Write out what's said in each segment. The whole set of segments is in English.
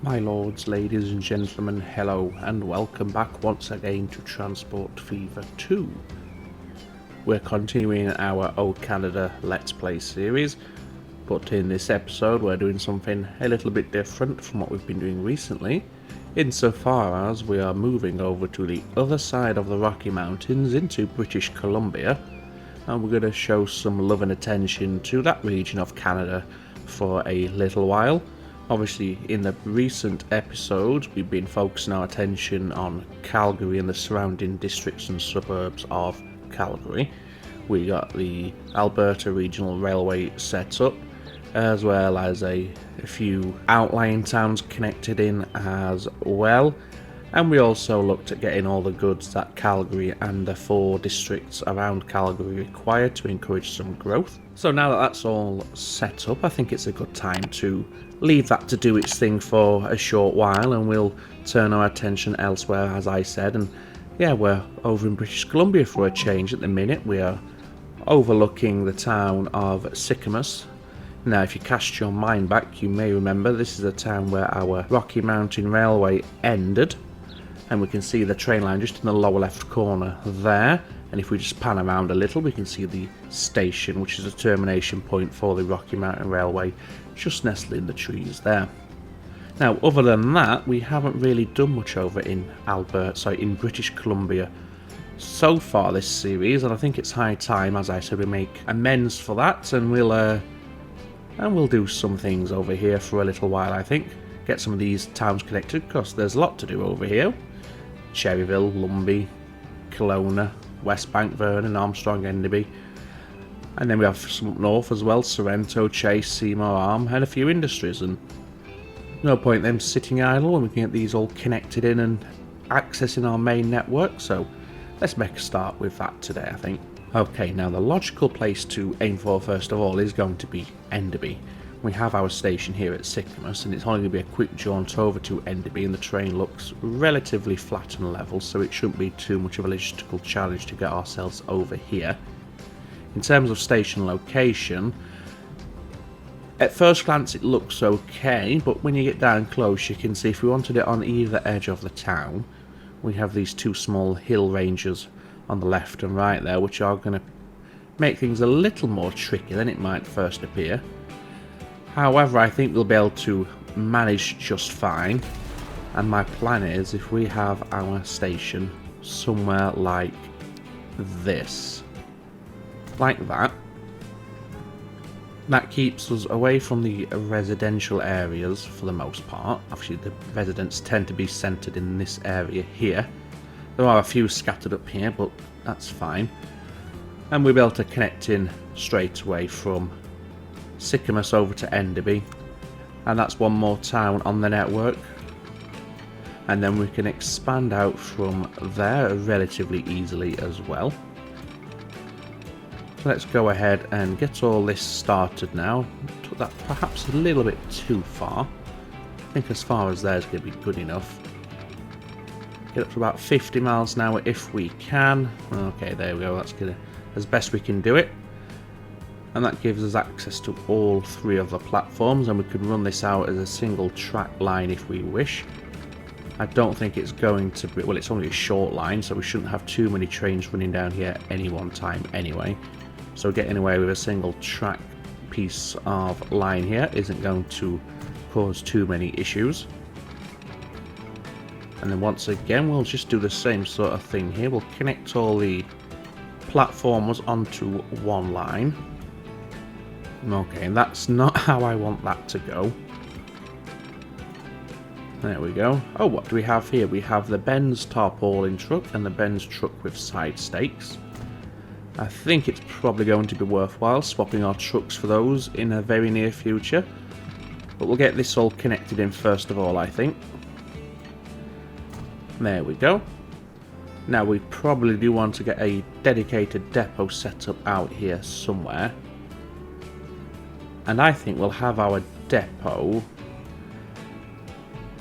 My lords, ladies and gentlemen, hello and welcome back once again to Transport Fever 2. We're continuing our Old Canada Let's Play series, but in this episode we're doing something a little bit different from what we've been doing recently, insofar as we are moving over to the other side of the Rocky Mountains into British Columbia, and we're going to show some love and attention to that region of Canada for a little while. Obviously, in the recent episodes, we've been focusing our attention on Calgary and the surrounding districts and suburbs of Calgary. We got the Alberta Regional Railway set up, as well as a few outlying towns connected in as well. And we also looked at getting all the goods that Calgary and the 4 districts around Calgary require to encourage some growth. So now that that's all set up, I think it's a good time to leave that to do its thing for a short while, and we'll turn our attention elsewhere, as I said. And yeah, we're over in British Columbia for a change at the minute. We are overlooking the town of Sycamus. Now, if you cast your mind back, you may remember this is a town where our Rocky Mountain Railway ended, and we can see the train line just in the lower left corner there. And if we just pan around a little, we can see the station, which is a termination point for the Rocky Mountain Railway, just nestled in the trees there. Now, other than that, we haven't really done much over in in British Columbia so far this series, and I think it's high time, as I said, we make amends for that, and we'll do some things over here for a little while. I think get some of these towns connected, because there's a lot to do over here. Cherryville, Lumbee, Kelowna, West Bank, Vernon, Armstrong, Enderby, and then we have some up north as well: Sorrento, Chase, Seymour, Arm, and a few industries. And no point in them sitting idle when we can get these all connected in and accessing our main network. So let's make a start with that today, I think. Okay, now the logical place to aim for first of all is going to be Enderby. We have our station here at Sycamus, and it's only going to be a quick jaunt over to Enderby, and the train looks relatively flat and level, so it shouldn't be too much of a logistical challenge to get ourselves over here. In terms of station location, at first glance it looks okay, but when you get down close you can see if we wanted it on either edge of the town, we have these 2 small hill ranges on the left and right there, which are going to make things a little more tricky than it might first appear. However, I think we'll be able to manage just fine, and my plan is if we have our station somewhere like this, like that, that keeps us away from the residential areas for the most part. Actually, the residents tend to be centred in this area here. There are a few scattered up here, but that's fine. And we'll be able to connect in straight away from Sycamus over to Enderby, and that's one more town on the network, and then we can expand out from there relatively easily as well. So let's go ahead and get all this started now. Took that perhaps a little bit too far. I think as far as there is going to be good enough. Get up to about 50 miles an hour if we can. Okay, there we go, that's good, as best we can do it. And that gives us access to all 3 of the platforms, and we can run this out as a single track line if we wish. I don't think it's going to be, well, it's only a short line, so we shouldn't have too many trains running down here at any one time anyway. So getting away with a single track piece of line here isn't going to cause too many issues. And then once again, we'll just do the same sort of thing here. We'll connect all the platforms onto one line. Okay, that's not how I want that to go. There we go. Oh, what do we have here? We have the Benz tarpaulin truck and the Benz truck with side stakes. I think it's probably going to be worthwhile swapping our trucks for those in a very near future. But we'll get this all connected in first of all, I think. There we go. Now we probably do want to get a dedicated depot set up out here somewhere. And I think we'll have our depot,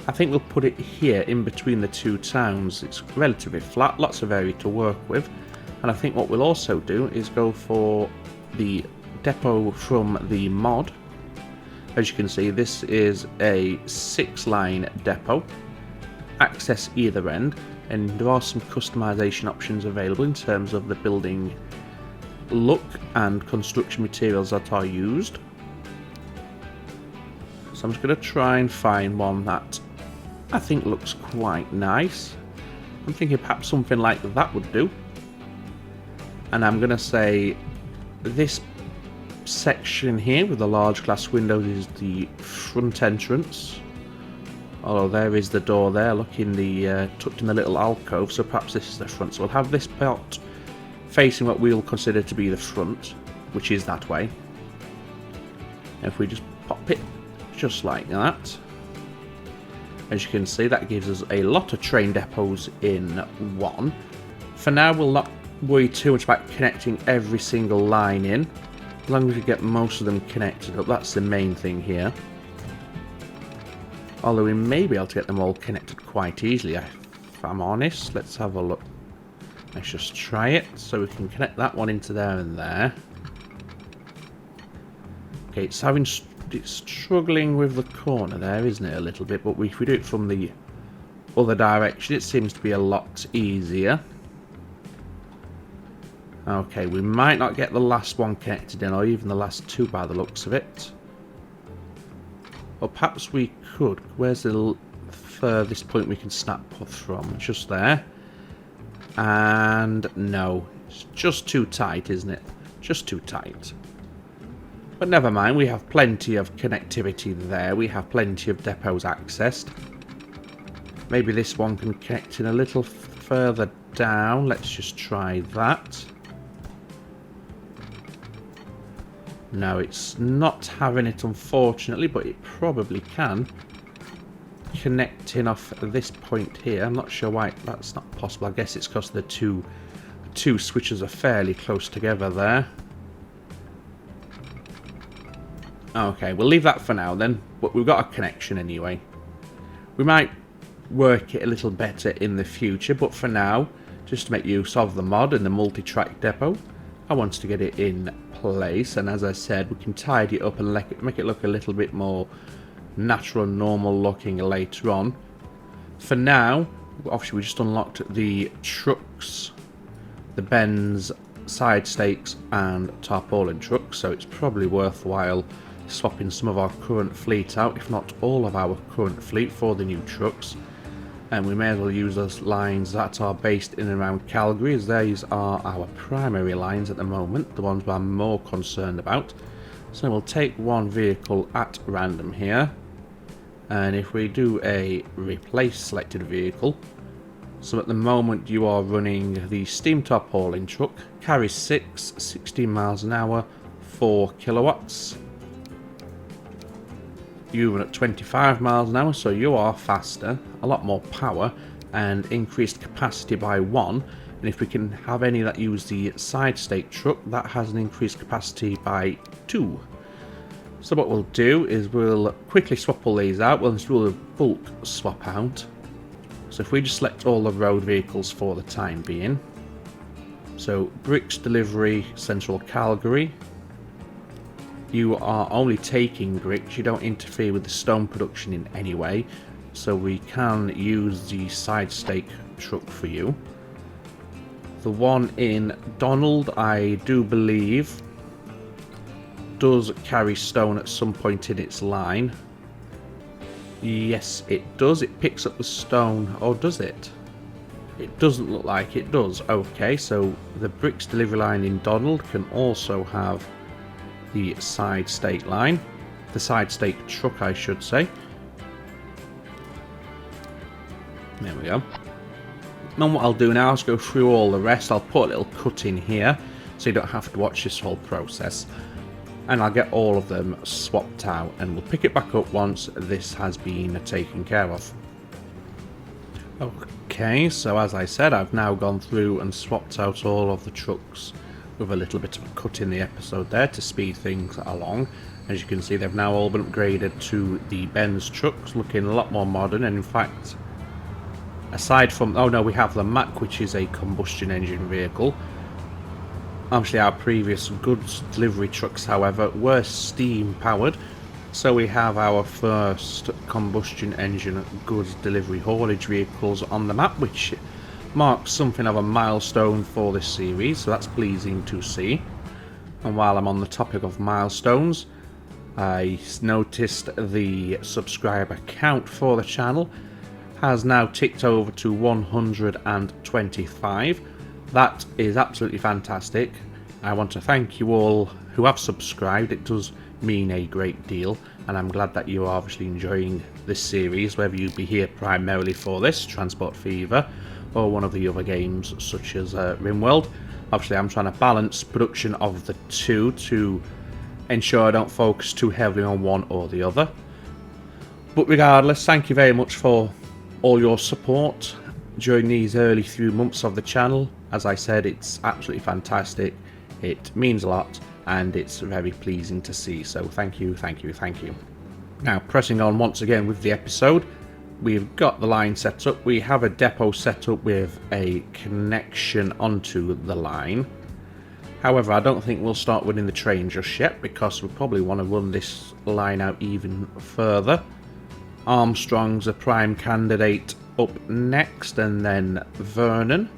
I think we'll put it here in between the 2 towns. It's relatively flat, lots of area to work with. And I think what we'll also do is go for the depot from the mod, As you can see, this is a 6-line depot, access either end, and there are some customization options available in terms of the building look and construction materials that are used. So I'm just going to try and find one that I think looks quite nice. I'm thinking perhaps something like that would do. And I'm going to say this section here with the large glass windows is the front entrance. Oh, there is the door there, look in the tucked in the little alcove, so perhaps this is the front. So we'll have this part facing what we'll consider to be the front, which is that way. And if we just pop it just like that, as you can see, that gives us a lot of train depots in one. For now, we'll not worry too much about connecting every single line in, as long as we get most of them connected up. That's the main thing here. Although we may be able to get them all connected quite easily, if I'm honest. Let's have a look. Let's just try it. So we can connect that one into there and there. Okay, it's struggling with the corner there, isn't it, a little bit? But if we do it from the other direction, it seems to be a lot easier. Okay, we might not get the last one connected in, or even the last two by the looks of it. Or perhaps we could. Where's the furthest point we can snap from? Just there. And no, it's just too tight, isn't it? Just too tight. But never mind, we have plenty of connectivity there. We have plenty of depots accessed. Maybe this one can connect in a little further down. Let's just try that. No, it's not having it, unfortunately, but it probably can connect in off this point here. I'm not sure why that's not possible. I guess it's because the two switches are fairly close together there. Okay, we'll leave that for now then, but we've got a connection anyway. We might work it a little better in the future, but for now, just to make use of the mod and the multi-track depot, I wanted to get it in place, and as I said, we can tidy it up and make it look a little bit more natural and normal looking later on. For now, obviously we just unlocked the trucks, the Benz side stakes and tarpaulin trucks, so it's probably worthwhile swapping some of our current fleet out, if not all of our current fleet, for the new trucks. And we may as well use those lines that are based in and around Calgary, as these are our primary lines at the moment, the ones I'm more concerned about. So we'll take one vehicle at random here, and if we do a replace selected vehicle, so at the moment you are running the steam tarpaulin truck, carries 16 miles an hour, 4 kilowatts. You run at 25 miles an hour, so you are faster, a lot more power, and increased capacity by 1. And if we can have any that use the side stake truck, that has an increased capacity by 2. So what we'll do is we'll quickly swap all these out. We'll do a bulk swap out. So if we just select all the road vehicles for the time being. So bricks delivery, Central Calgary. You are only taking bricks, you don't interfere with the stone production in any way, so we can use the side stake truck for you. The one in Donald, I do believe, does carry stone at some point in its line. Yes, it does. It picks up the stone. Or does it? It doesn't look like it does. Okay, so the bricks delivery line in Donald can also have the side stake line, the side stake truck I should say. There we go. And what I'll do now is go through all the rest. I'll put a little cut in here so you don't have to watch this whole process, and I'll get all of them swapped out, and we'll pick it back up once this has been taken care of. Okay, so as I said, I've now gone through and swapped out all of the trucks with a little bit of a cut in the episode there to speed things along. As you can see, they've now all been upgraded to the Benz trucks, looking a lot more modern. And in fact, aside from, oh no, we have the Mack, which is a combustion engine vehicle. Obviously our previous goods delivery trucks, however, were steam powered, So we have our first combustion engine goods delivery haulage vehicles on the map, which marks something of a milestone for this series, so that's pleasing to see. And while I'm on the topic of milestones, I noticed the subscriber count for the channel has now ticked over to 125. That is absolutely fantastic. I want to thank you all who have subscribed. It does mean a great deal, and I'm glad that you are obviously enjoying this series, whether you be here primarily for this, Transport Fever, or one of the other games such as RimWorld. Obviously I'm trying to balance production of the two to ensure I don't focus too heavily on one or the other. But regardless, thank you very much for all your support during these early few months of the channel. As I said, it's absolutely fantastic. It means a lot, and it's very pleasing to see. So thank you, thank you, thank you. Now, pressing on once again with the episode, we've got the line set up. We have a depot set up with a connection onto the line. However, I don't think we'll start running the train just yet, because we probably want to run this line out even further. Armstrong's a prime candidate up next, and then Vernon.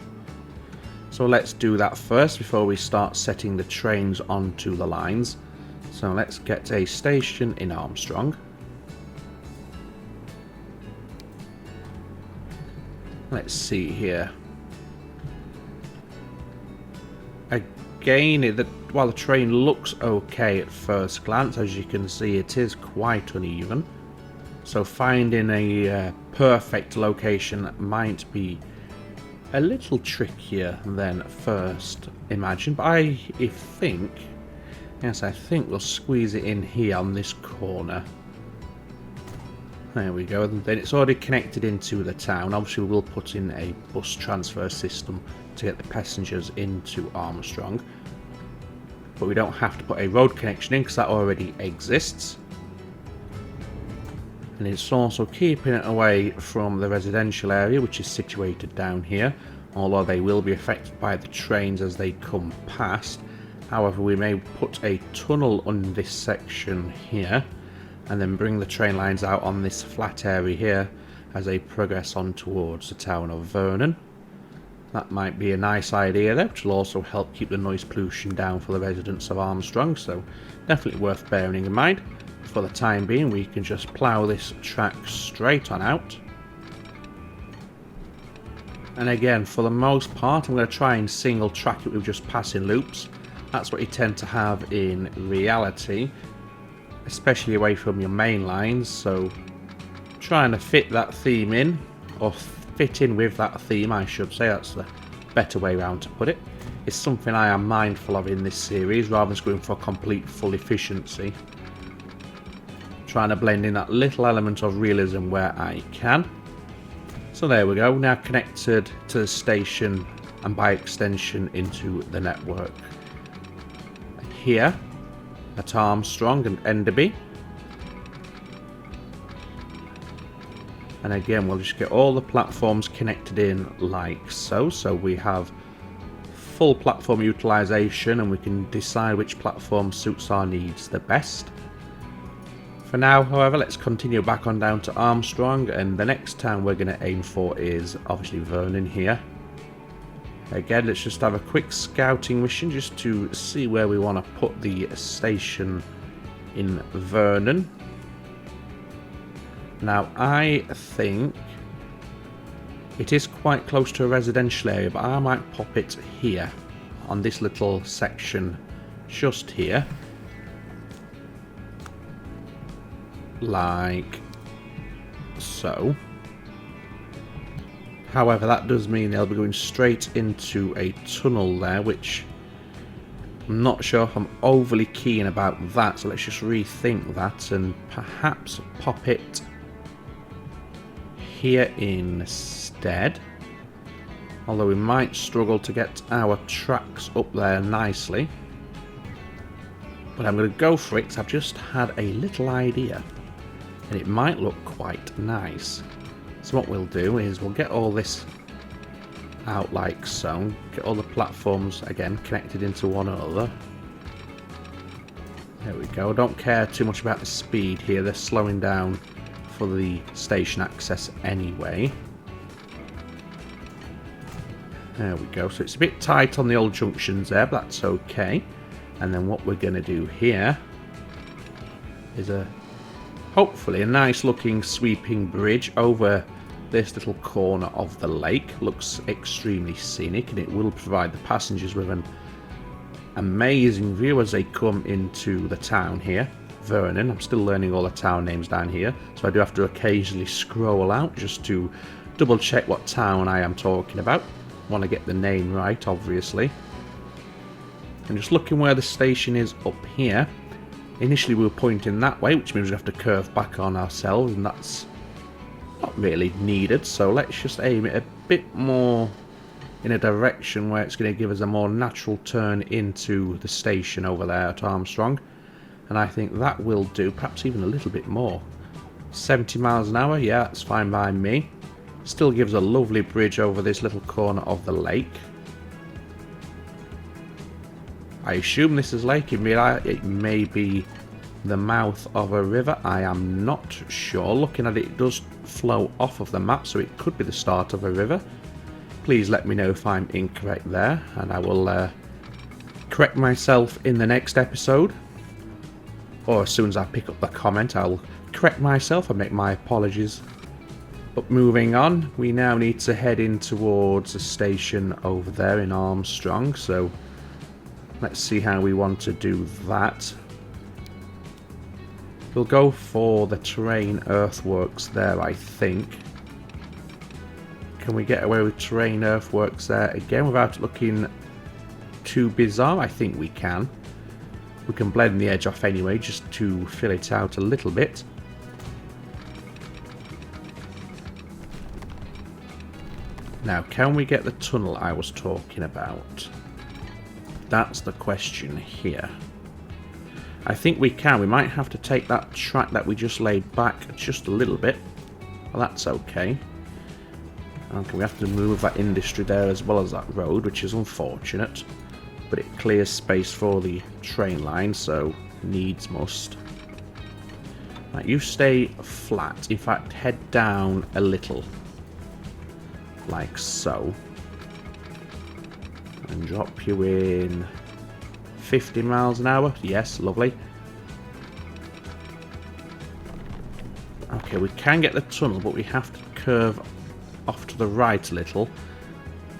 So let's do that first before we start setting the trains onto the lines. So let's get a station in Armstrong. Let's see here. Again, while the train looks okay at first glance, as you can see, it is quite uneven. So finding a perfect location might be a little trickier than first imagined, but I think we'll squeeze it in here on this corner. There we go. Then it's already connected into the town. Obviously we'll put in a bus transfer system to get the passengers into Armstrong, but we don't have to put a road connection in because that already exists. And it's also keeping it away from the residential area, which is situated down here, although they will be affected by the trains as they come past. However, we may put a tunnel on this section here and then bring the train lines out on this flat area here as they progress on towards the town of Vernon. That might be a nice idea there, which will also help keep the noise pollution down for the residents of Armstrong, so definitely worth bearing in mind. For the time being, we can just plough this track straight on out. And again, for the most part, I'm going to try and single track it with just passing loops. That's what you tend to have in reality, especially away from your main lines. So trying to fit that theme in, or fit in with that theme, I should say, that's the better way around to put it, is something I am mindful of in this series, rather than going for complete full efficiency. Trying to blend in that little element of realism where I can. So there we go, now connected to the station and by extension into the network. Here at Armstrong and Enderby. And again, we'll just get all the platforms connected in like so. So we have full platform utilization, and we can decide which platform suits our needs the best. For now, however, let's continue back on down to Armstrong, and the next town we're going to aim for is obviously Vernon here. Again, let's just have a quick scouting mission just to see where we want to put the station in Vernon. Now, I think it is quite close to a residential area, but I might pop it here on this little section just here. Like so. However, that does mean they'll be going straight into a tunnel there, which I'm not sure if I'm overly keen about that, so let's just rethink that and perhaps pop it here instead. Although we might struggle to get our tracks up there nicely. But I'm going to go for it because I've just had a little idea. And it might look quite nice. So what we'll do is we'll get all this out like so. Get all the platforms again connected into one another. There we go. Don't care too much about the speed here. They're slowing down for the station access anyway. There we go. So it's a bit tight on the old junctions there, but that's okay. And then what we're going to do here is hopefully a nice looking sweeping bridge over this little corner of the lake. Looks extremely scenic, and it will provide the passengers with an amazing view as they come into the town here, Vernon. I'm still learning all the town names down here, so I do have to occasionally scroll out just to double check what town I am talking about. Want to get the name right, obviously. And just looking where the station is up here. Initially we were pointing that way, which means we have to curve back on ourselves, and that's not really needed. So let's just aim it a bit more in a direction where it's going to give us a more natural turn into the station over there at Armstrong. And I think that will do, perhaps even a little bit more. 70 miles an hour, yeah, that's fine by me. Still gives a lovely bridge over this little corner of the lake. I assume this is lake. It may be the mouth of a river. I am not sure. Looking at it, it does flow off of the map, so it could be the start of a river. Please let me know if I'm incorrect there, and I will correct myself in the next episode. Or as soon as I pick up the comment, I'll correct myself and make my apologies. But moving on, we now need to head in towards the station over there in Armstrong. So let's see how we want to do that. We'll go for the terrain earthworks there, I think. Can we get away with terrain earthworks there again without it looking too bizarre? I think we can. We can blend the edge off anyway, just to fill it out a little bit. Now, can we get the tunnel I was talking about? That's the question here. I think we can. We might have to take that track that we just laid back just a little bit. Well, that's okay. Okay, we have to move that industry there as well as that road, which is unfortunate. But it clears space for the train line, so needs must. Right, you stay flat. In fact, head down a little. Like so. And drop you in 50 miles an hour. Yes, lovely. Okay, we can get the tunnel, but we have to curve off to the right a little.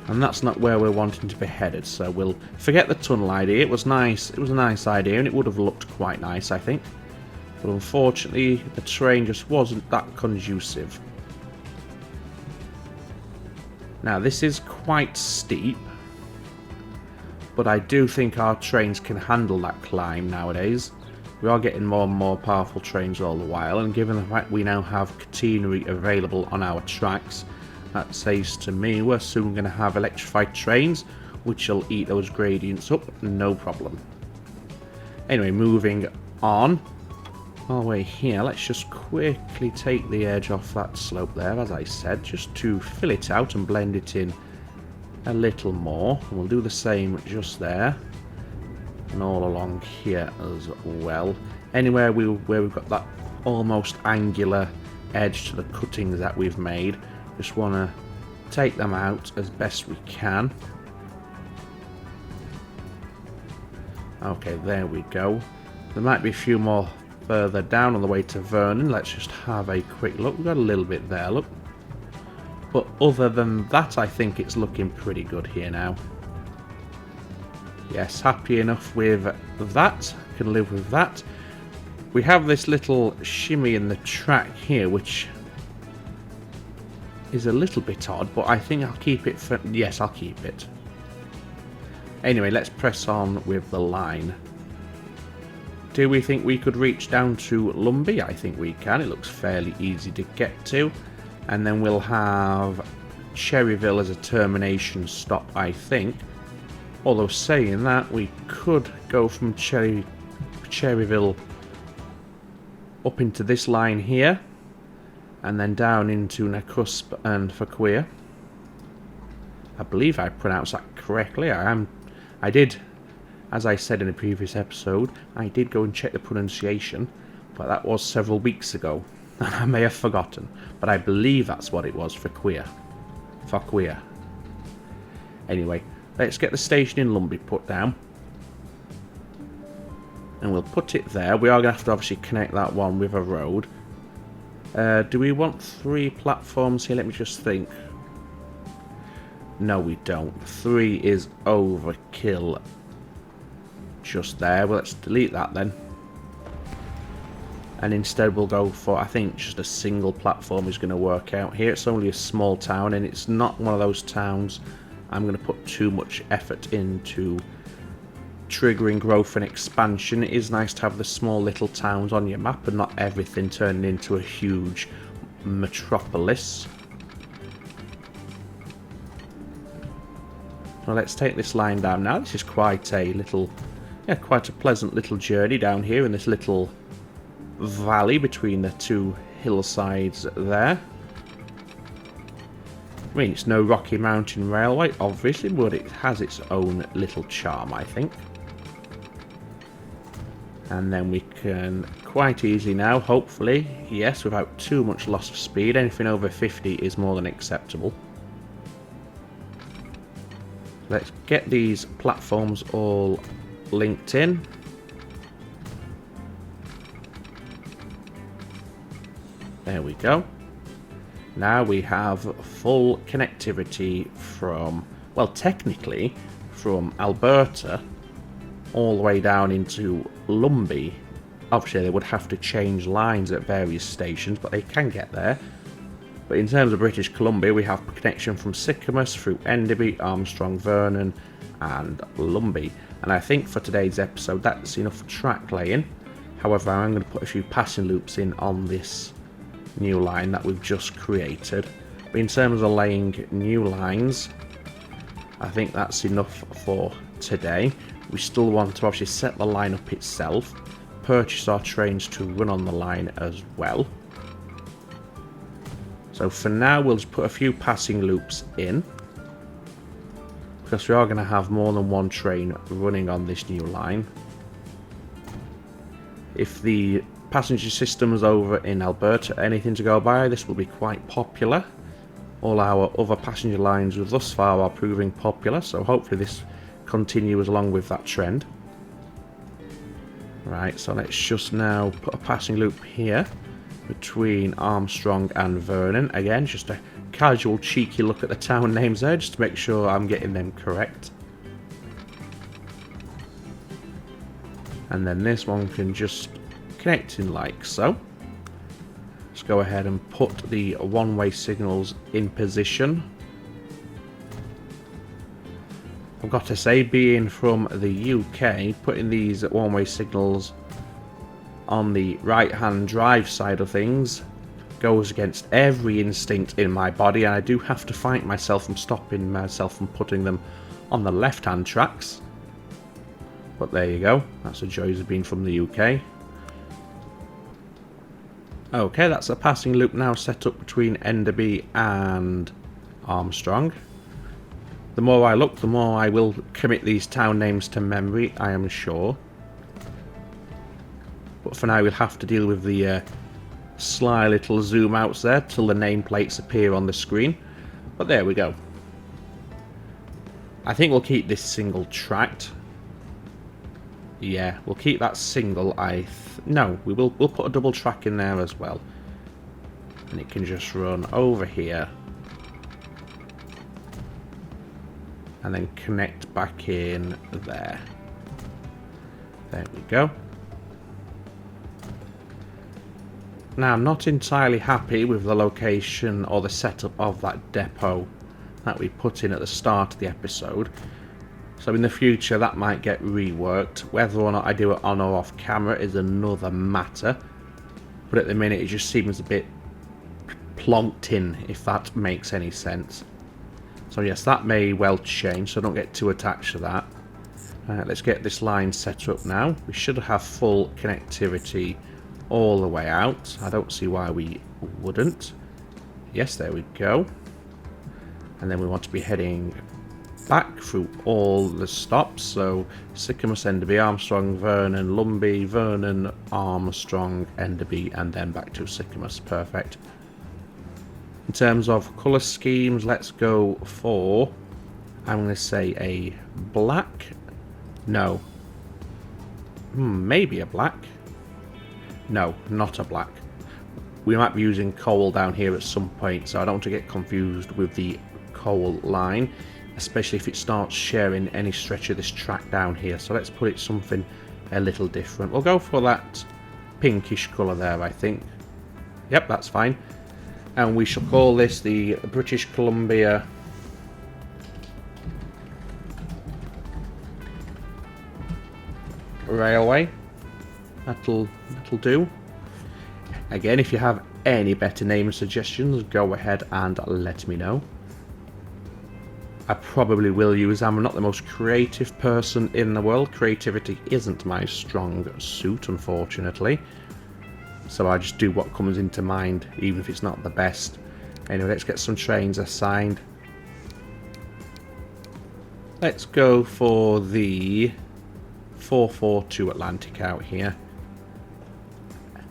And that's not where we're wanting to be headed, so we'll forget the tunnel idea. It was nice. It was a nice idea, and it would have looked quite nice, I think. But unfortunately, the terrain just wasn't that conducive. Now, this is quite steep, but I do think our trains can handle that climb nowadays. We are getting more and more powerful trains all the while, and given the fact we now have catenary available on our tracks, that says to me we're soon going to have electrified trains, which will eat those gradients up, no problem. Anyway, moving on. Our way here, let's just quickly take the edge off that slope there, as I said, just to fill it out and blend it in a little more. And we'll do the same just there, and all along here as well. Anywhere where we've got that almost angular edge to the cuttings that we've made, just want to take them out as best we can. Okay, there we go. There might be a few more further down on the way to Vernon. Let's just have a quick look. We've got a little bit there, look. But other than that, I think it's looking pretty good here now. Yes, happy enough with that. Can live with that. We have this little shimmy in the track here, which is a little bit odd, but I think I'll keep it for... Yes, I'll keep it. Anyway, let's press on with the line. Do we think we could reach down to Lumbee? I think we can. It looks fairly easy to get to. And then we'll have Cherryville as a termination stop, I think. Although saying that, we could go from Cherryville up into this line here, and then down into Nakusp and Fauquier. I believe I pronounced that correctly. I did As I said in a previous episode, I did go and check the pronunciation, but that was several weeks ago, and I may have forgotten, but I believe that's what it was for queer. For queer. Anyway, let's get the station in Lumby put down. And we'll put it there. We are going to have to obviously connect that one with a road. Do we want 3 platforms here? Let me just think. No, we don't. 3 is overkill. Just there. Well, let's delete that then. And instead we'll go for, I think, just a single platform is going to work out here. It's only a small town, and it's not one of those towns I'm going to put too much effort into triggering growth and expansion. It is nice to have the small little towns on your map and not everything turning into a huge metropolis. Well, let's take this line down now. This is quite a little, quite a pleasant little journey down here in this little valley between the 2 hillsides there. I mean, it's no Rocky Mountain Railway, obviously, but it has its own little charm, I think. And then we can quite easily now, hopefully, yes, without too much loss of speed. Anything over 50 is more than acceptable. Let's get these platforms all linked in. There we go. Now we have full connectivity from, well, technically, from Alberta all the way down into Lumby. Obviously, they would have to change lines at various stations, but they can get there. But in terms of British Columbia, we have connection from Sycamus through Enderby, Armstrong, Vernon, and Lumby. And I think for today's episode, that's enough for track laying. However, I'm going to put a few passing loops in on this new line that we've just created. But in terms of laying new lines, I think that's enough for today. We still want to obviously set the line up itself, purchase our trains to run on the line as well. So for now, we'll just put a few passing loops in, because we are going to have more than one train running on this new line. If the passenger systems over in Alberta are anything to go by, this will be quite popular. All our other passenger lines thus far are proving popular, so hopefully this continues along with that trend. Right, so let's just now put a passing loop here between Armstrong and Vernon. Again, just a casual cheeky look at the town names there, just to make sure I'm getting them correct. And then this one can just connect in like so. Let's go ahead and put the one-way signals in position. I've got to say, being from the UK, putting these one-way signals on the right-hand drive side of things goes against every instinct in my body, and I do have to fight myself from stopping myself from putting them on the left-hand tracks. But there you go, that's the joys of being from the UK. Okay, that's a passing loop now set up between Enderby and Armstrong. The more I look, the more I will commit these town names to memory, I am sure. But for now, we'll have to deal with the sly little zoom outs there till the nameplates appear on the screen. But there we go. I think we'll keep this single tracked. Yeah, we'll keep that single. No, we'll put a double track in there as well, and it can just run over here and then connect back in there. There we go. Now, I'm not entirely happy with the location or the setup of that depot that we put in at the start of the episode. So in the future that might get reworked. Whether or not I do it on or off camera is another matter. But at the minute it just seems a bit plonked in, if that makes any sense. So yes, that may well change, so don't get too attached to that. Let's get this line set up now. We should have full connectivity all the way out. I don't see why we wouldn't. Yes, there we go. And then we want to be heading back through all the stops. So Sycamus, Enderby, Armstrong, Vernon, Lumbey, Vernon, Armstrong, Enderby, and then back to Sycamus. Perfect. In terms of colour schemes, let's go for, I'm going to say a black. No. Maybe a black. No, not a black. We might be using coal down here at some point, so I don't want to get confused with the coal line, especially if it starts sharing any stretch of this track down here. So let's put it something a little different. We'll go for that pinkish colour there, I think. Yep, that's fine. And we shall call this the British Columbia Railway. That'll do. Again, if you have any better name suggestions, go ahead and let me know. I probably will use them. I'm not the most creative person in the world. Creativity isn't my strong suit, unfortunately. So I just do what comes into mind, even if it's not the best. Anyway, let's get some trains assigned. Let's go for the 442 Atlantic out here.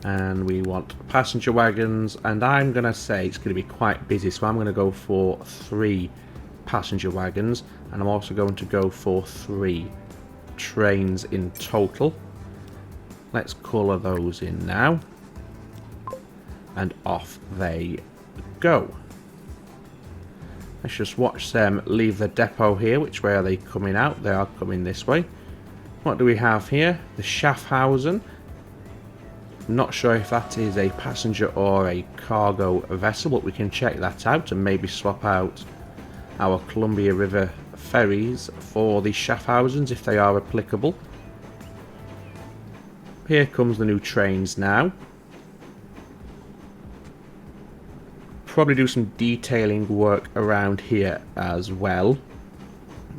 And we want passenger wagons, and I'm going to say it's going to be quite busy, so I'm going to go for 3 passenger wagons, and I'm also going to go for 3 trains in total. Let's colour those in now, and off they go. Let's just watch them leave the depot here. Which way are they coming out? They are coming this way. What do we have here? The Schaffhausen. Not sure if that is a passenger or a cargo vessel, but we can check that out and maybe swap out our Columbia River ferries for the Schaffhausens if they are applicable. Here comes the new trains now. Probably do some detailing work around here as well.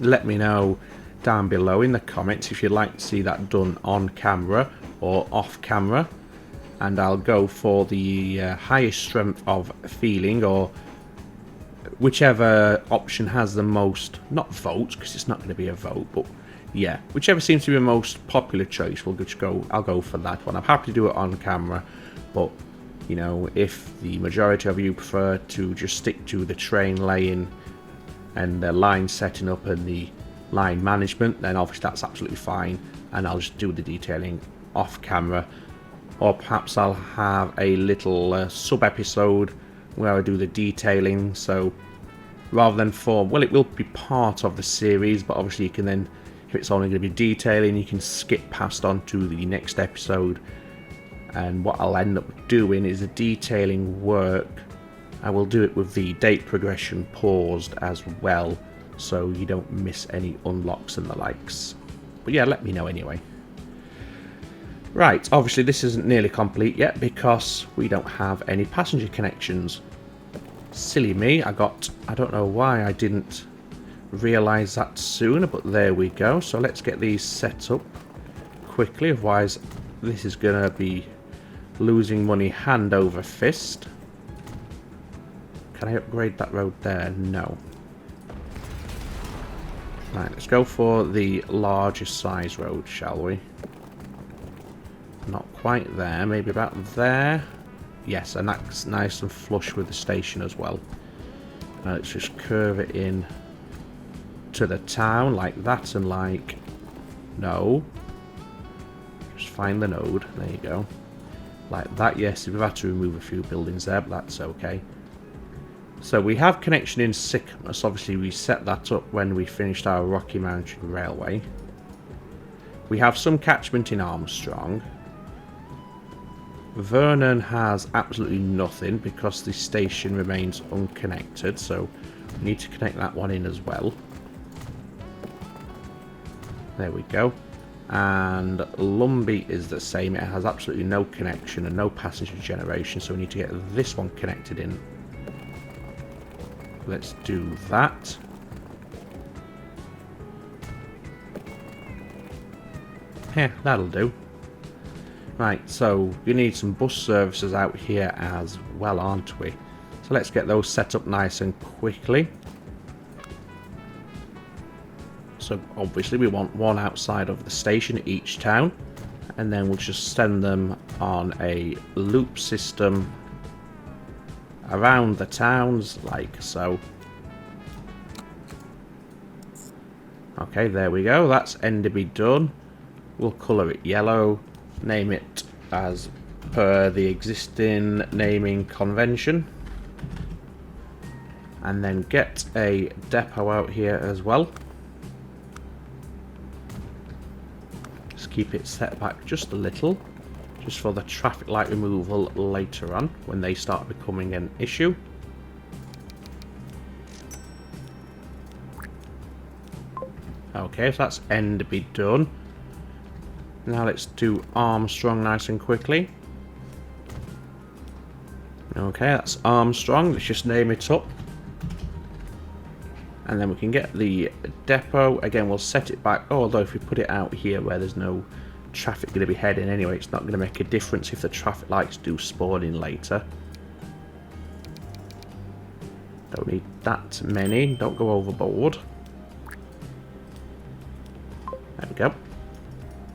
Let me know down below in the comments if you'd like to see that done on camera or off camera. And I'll go for the highest strength of feeling, or whichever option has the most, not votes, because it's not going to be a vote, but yeah, whichever seems to be the most popular choice, I'll go for that one. I'm happy to do it on camera, but you know, if the majority of you prefer to just stick to the train laying and the line setting up and the line management, then obviously that's absolutely fine, and I'll just do the detailing off camera. Or perhaps I'll have a little sub-episode where I do the detailing, so rather than well, it will be part of the series, but obviously you can then, if it's only going to be detailing, you can skip past on to the next episode. And what I'll end up doing is the detailing work, I will do it with the date progression paused as well, so you don't miss any unlocks and the likes. But yeah, let me know anyway. Right, obviously this isn't nearly complete yet because we don't have any passenger connections. Silly me, I don't know why I didn't realise that sooner, but there we go. So let's get these set up quickly, otherwise this is going to be losing money hand over fist. Can I upgrade that road there? No. Right, let's go for the largest size road, shall we? Not quite there, maybe about there. Yes, and that's nice and flush with the station as well. Now let's just curve it in to the town like that, and like, no. Just find the node, there you go. Like that, yes, we've had to remove a few buildings there, but that's okay. So we have connection in Sycamus. Obviously we set that up when we finished our Rocky Mountain Railway. We have some catchment in Armstrong. Vernon has absolutely nothing because the station remains unconnected, so we need to connect that one in as well. There we go. And Lumbey is the same. It has absolutely no connection and no passenger generation, so we need to get this one connected in. Let's do that. Yeah, that'll do. Right, so we need some bus services out here as well, aren't we? So let's get those set up nice and quickly. So obviously we want one outside of the station each town, and then we'll just send them on a loop system around the towns like so. Okay, there we go. That's Enderby done. We'll colour it yellow, name it as per the existing naming convention, and then get a depot out here as well. Just keep it set back just a little, just for the traffic light removal later on when they start becoming an issue. Okay, so that's Enderby done. Now let's do Armstrong nice and quickly. Okay, that's Armstrong. Let's just name it up. And then we can get the depot. Again, we'll set it back. Although if we put it out here where there's no traffic going to be heading anyway, it's not going to make a difference if the traffic lights do spawn in later. Don't need that many. Don't go overboard. There we go.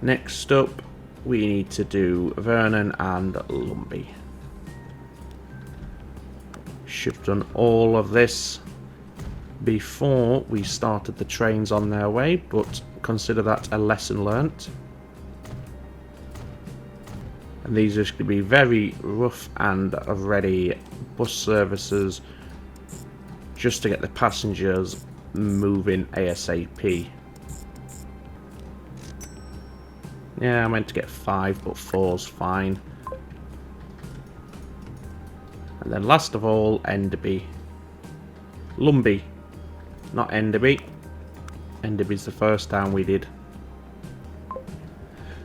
Next up, we need to do Vernon and Lumbee. Should have done all of this before we started the trains on their way, but consider that a lesson learnt. And these are going to be very rough and ready bus services just to get the passengers moving ASAP. Yeah, I meant to get 5, but 4's fine. And then last of all, Enderby. Lumbee, not Enderby. Enderby's the first town we did.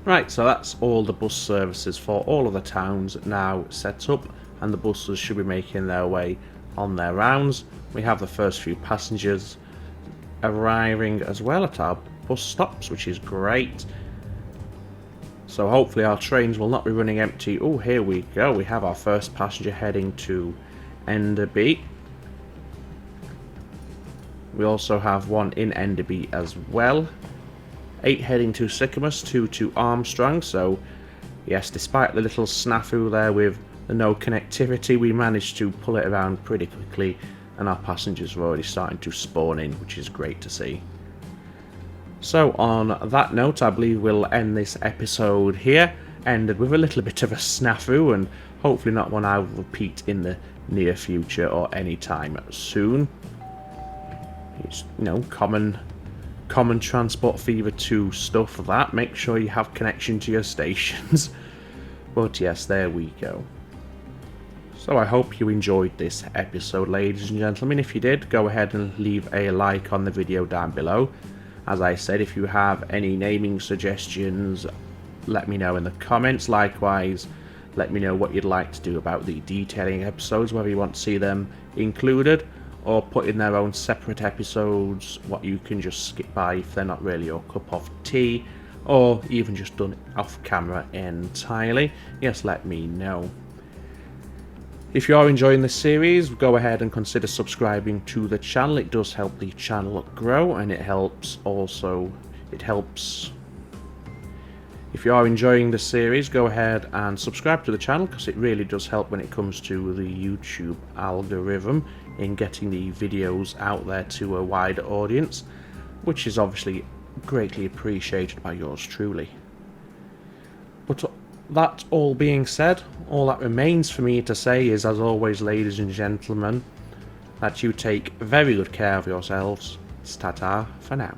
Right, so that's all the bus services for all of the towns now set up, and the buses should be making their way on their rounds. We have the first few passengers arriving as well at our bus stops, which is great. So hopefully our trains will not be running empty. Oh, here we go. We have our first passenger heading to Enderby. We also have one in Enderby as well. 8 heading to Sycamus, 2 to Armstrong. So yes, despite the little snafu there with the no connectivity, we managed to pull it around pretty quickly, and our passengers are already starting to spawn in, which is great to see. So on that note, I believe we'll end this episode here, ended with a little bit of a snafu, and hopefully not one I'll repeat in the near future or anytime soon. It's, you know, common Transport Fever 2 stuff that. Make sure you have connection to your stations. But yes, there we go. So I hope you enjoyed this episode, ladies and gentlemen. If you did, go ahead and leave a like on the video down below. As I said, if you have any naming suggestions, let me know in the comments. Likewise, let me know what you'd like to do about the detailing episodes, whether you want to see them included or put in their own separate episodes, what you can just skip by if they're not really your cup of tea, or even just done off camera entirely. Yes, let me know. If you are enjoying this series, go ahead and consider subscribing to the channel. It does help the channel grow, and it helps. If you are enjoying the series, go ahead and subscribe to the channel, because it really does help when it comes to the YouTube algorithm in getting the videos out there to a wider audience, which is obviously greatly appreciated by yours truly. But that all being said, all that remains for me to say is, as always, ladies and gentlemen, that you take very good care of yourselves. Ta-ta for now.